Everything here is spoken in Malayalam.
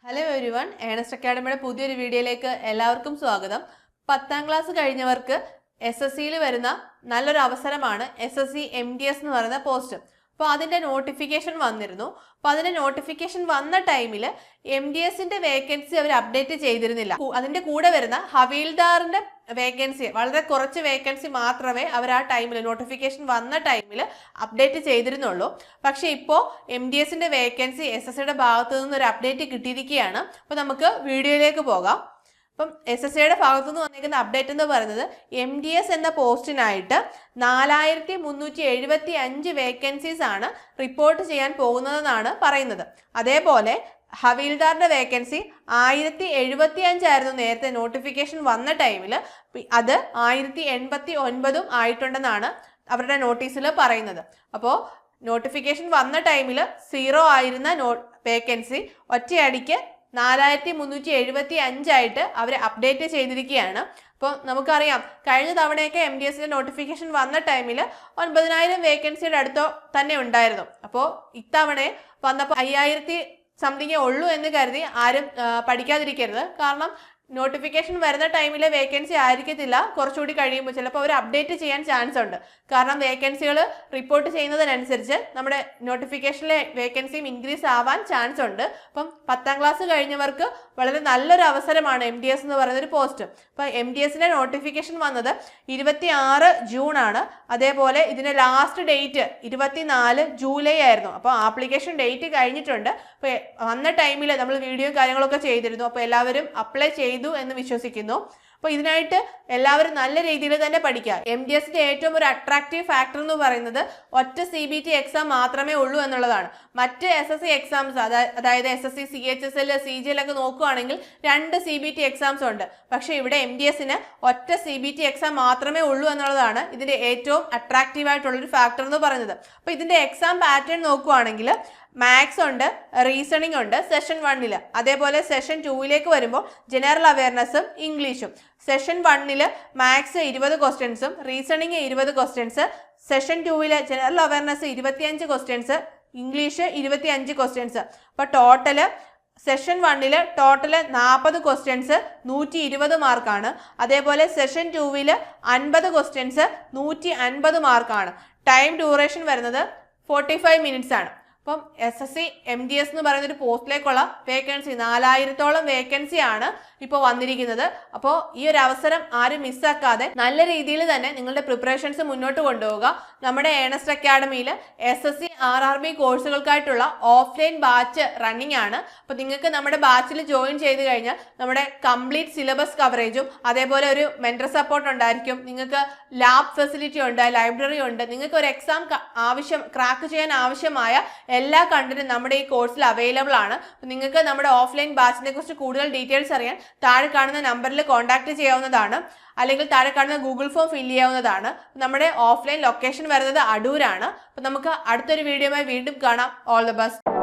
ഹലോ എവരിവൺ, ഏണസ്റ്റ് അക്കാഡമിയുടെ പുതിയൊരു വീഡിയോയിലേക്ക് എല്ലാവർക്കും സ്വാഗതം. 10ാം ക്ലാസ് കഴിഞ്ഞവർക്ക് SSCയിൽ വരുന്ന നല്ലൊരു അവസരമാണ് SSC MDS എന്ന് പറയുന്ന പോസ്റ്റ്. അപ്പോൾ അതിൻ്റെ നോട്ടിഫിക്കേഷൻ വന്നിരുന്നു. അപ്പോൾ അതിൻ്റെ നോട്ടിഫിക്കേഷൻ വന്ന ടൈമിൽ MDSന്റെ വേക്കൻസി അവർ അപ്ഡേറ്റ് ചെയ്തിരുന്നില്ല. അതിൻ്റെ കൂടെ വരുന്ന ഹവീൽദാറിൻ്റെ വേക്കൻസി, വളരെ കുറച്ച് വേക്കൻസി മാത്രമേ അവർ ആ ടൈമിൽ നോട്ടിഫിക്കേഷൻ വന്ന ടൈമിൽ അപ്ഡേറ്റ് ചെയ്തിരുന്നുള്ളൂ. പക്ഷേ ഇപ്പോൾ MDSന്റെ വേക്കൻസി SSCയുടെ ഭാഗത്തു നിന്നൊരു അപ്ഡേറ്റ് കിട്ടിയിരിക്കുകയാണ്. അപ്പോൾ നമുക്ക് വീഡിയോയിലേക്ക് പോകാം. അപ്പം SSCയുടെ ഭാഗത്തു നിന്ന് വന്നിരിക്കുന്ന അപ്ഡേറ്റ് എന്ന് പറയുന്നത് MDS എന്ന പോസ്റ്റിനായിട്ട് 4375 വേക്കൻസീസ് ആണ് റിപ്പോർട്ട് ചെയ്യാൻ പോകുന്നതെന്നാണ് പറയുന്നത്. അതേപോലെ ഹവീൽദാറിന്റെ വേക്കൻസി 1075 ആയിരുന്നു നേരത്തെ നോട്ടിഫിക്കേഷൻ വന്ന ടൈമിൽ. അത് 1089 ആയിട്ടുണ്ടെന്നാണ് അവരുടെ നോട്ടീസിൽ പറയുന്നത്. അപ്പോൾ നോട്ടിഫിക്കേഷൻ വന്ന ടൈമിൽ 0 ആയിരുന്ന വേക്കൻസി ഒറ്റയടിക്ക് 4375 ആയിട്ട് അവർ അപ്ഡേറ്റ് ചെയ്തിരിക്കുകയാണ്. അപ്പോൾ നമുക്കറിയാം, കഴിഞ്ഞ തവണയൊക്കെ MDSന്റെ നോട്ടിഫിക്കേഷൻ വന്ന ടൈമിൽ 9000 വേക്കൻസിയുടെ അടുത്തോ തന്നെ ഉണ്ടായിരുന്നു. അപ്പോൾ ഇത്തവണ വന്നപ്പോൾ 5000 സംതിങ്ങേ ഉള്ളൂ എന്ന് കരുതി ആരും പഠിക്കാതിരിക്കരുത്. കാരണം നോട്ടിഫിക്കേഷൻ വരുന്ന ടൈമിലെ വേക്കൻസി ആയിരിക്കത്തില്ല, കുറച്ചുകൂടി കഴിയുമ്പോൾ ചിലപ്പോൾ അവർ അപ്ഡേറ്റ് ചെയ്യാൻ ചാൻസ് ഉണ്ട്. കാരണം വേക്കൻസികൾ റിപ്പോർട്ട് ചെയ്യുന്നതിനനുസരിച്ച് നമ്മുടെ നോട്ടിഫിക്കേഷനിലെ വേക്കൻസിയും ഇൻക്രീസ് ആവാൻ ചാൻസ് ഉണ്ട്. അപ്പം 10ാം ക്ലാസ് കഴിഞ്ഞവർക്ക് വളരെ നല്ലൊരു അവസരമാണ് MDS എന്ന് പറയുന്നൊരു പോസ്റ്റ്. അപ്പം MDSന്റെ നോട്ടിഫിക്കേഷൻ വന്നത് 26 ജൂൺ ആണ്. അതേപോലെ ഇതിൻ്റെ ലാസ്റ്റ് ഡേറ്റ് 24 ജൂലൈ ആയിരുന്നു. അപ്പോൾ ആപ്ലിക്കേഷൻ ഡേറ്റ് കഴിഞ്ഞിട്ടുണ്ട്. അപ്പോൾ വന്ന ടൈമിൽ നമ്മൾ വീഡിയോ കാര്യങ്ങളൊക്കെ ചെയ്തിരുന്നു. അപ്പോൾ എല്ലാവരും അപ്ലൈ ചെയ്തു എന്ന് വിശ്വസിക്കുന്നു. അപ്പോൾ ഇതിനായിട്ട് എല്ലാവരും നല്ല രീതിയിൽ തന്നെ പഠിക്കുക. MDSന്റെ ഏറ്റവും ഒരു അട്രാക്റ്റീവ് ഫാക്ടർ എന്ന് പറയുന്നത് ഒറ്റ CBT എക്സാം മാത്രമേ ഉള്ളൂ എന്നുള്ളതാണ്. മറ്റ് SSC എക്സാംസ്, അതായത് SSC CHSL CGL ഒക്കെ നോക്കുകയാണെങ്കിൽ 2 CBT എക്സാംസ് ഉണ്ട്. പക്ഷെ ഇവിടെ MDSന് ഒറ്റ CBT എക്സാം മാത്രമേ ഉള്ളൂ എന്നുള്ളതാണ് ഇതിന്റെ ഏറ്റവും അട്രാക്റ്റീവ് ആയിട്ടുള്ളൊരു ഫാക്ടർ എന്ന് പറയുന്നത്. അപ്പോൾ ഇതിന്റെ എക്സാം പാറ്റേൺ നോക്കുകയാണെങ്കിൽ മാത്സ് ഉണ്ട്, റീസണിംഗ് ഉണ്ട് സെഷൻ 1ൽ. അതേപോലെ സെഷൻ 2ലേക്ക് വരുമ്പോൾ ജനറൽ അവയർനെസ്സും ഇംഗ്ലീഷും. സെഷൻ 1ൽ മാത്സ് 20 ക്വസ്റ്റ്യൻസും റീസണിംഗ് 20 ക്വസ്റ്റ്യൻസ്. സെഷൻ 2ൽ general awareness 25 questions, English 25 questions. അപ്പോൾ ടോട്ടൽ സെഷൻ 1ൽ ടോട്ടൽ 40 ക്വസ്റ്റ്യൻസ് 120 മാർക്കാണ്. അതേപോലെ സെഷൻ 2ൽ 50 ക്വസ്റ്റ്യൻസ് 150 മാർക്കാണ്. ടൈം ഡ്യൂറേഷൻ വരുന്നത് 45 മിനിറ്റ്സ് ആണ്. അപ്പം SSC MDS എന്ന് പറയുന്ന ഒരു പോസ്റ്റിലേക്കുള്ള വേക്കൻസി 4000-ഓളം വേക്കൻസിയാണ് ഇപ്പോൾ വന്നിരിക്കുന്നത്. അപ്പോൾ ഈ ഒരു അവസരം ആരും മിസ്സാക്കാതെ നല്ല രീതിയിൽ തന്നെ നിങ്ങളുടെ പ്രിപ്പറേഷൻസ് മുന്നോട്ട് കൊണ്ടുപോകുക. നമ്മുടെ ഏണസ്റ്റ് അക്കാഡമിയിൽ SSC RRB കോഴ്സുകൾക്കായിട്ടുള്ള ഓഫ്ലൈൻ ബാച്ച് റണ്ണിങ് ആണ്. അപ്പോൾ നിങ്ങൾക്ക് നമ്മുടെ ബാച്ചിൽ ജോയിൻ ചെയ്ത് കഴിഞ്ഞാൽ നമ്മുടെ കംപ്ലീറ്റ് സിലബസ് കവറേജും അതേപോലെ ഒരു മെന്റർ സപ്പോർട്ട് ഉണ്ടായിരിക്കും. നിങ്ങൾക്ക് ലാബ് ഫെസിലിറ്റി ഉണ്ട്, ലൈബ്രറി ഉണ്ട്. നിങ്ങൾക്ക് ഒരു എക്സാം ക്രാക്ക് ചെയ്യാൻ ആവശ്യമായ എല്ലാ കണ്ടന്റും നമ്മുടെ ഈ കോഴ്സിൽ അവൈലബിൾ ആണ്. നിങ്ങൾക്ക് നമ്മുടെ ഓഫ്ലൈൻ ബാച്ചിനെ കുറിച്ച് കൂടുതൽ ഡീറ്റെയിൽസ് അറിയാൻ താഴെ കാണുന്ന നമ്പറിൽ കോൺടാക്ട് ചെയ്യാവുന്നതാണ്. അല്ലെങ്കിൽ താഴെ കാണുന്ന ഗൂഗിൾ ഫോം ഫില്ല് ചെയ്യാവുന്നതാണ്. നമ്മുടെ ഓഫ്ലൈൻ ലൊക്കേഷൻ വരുന്നത് അടൂരാണ്. അപ്പോൾ നമുക്ക് അടുത്തൊരു വീഡിയോയുമായി വീണ്ടും കാണാം. All the best.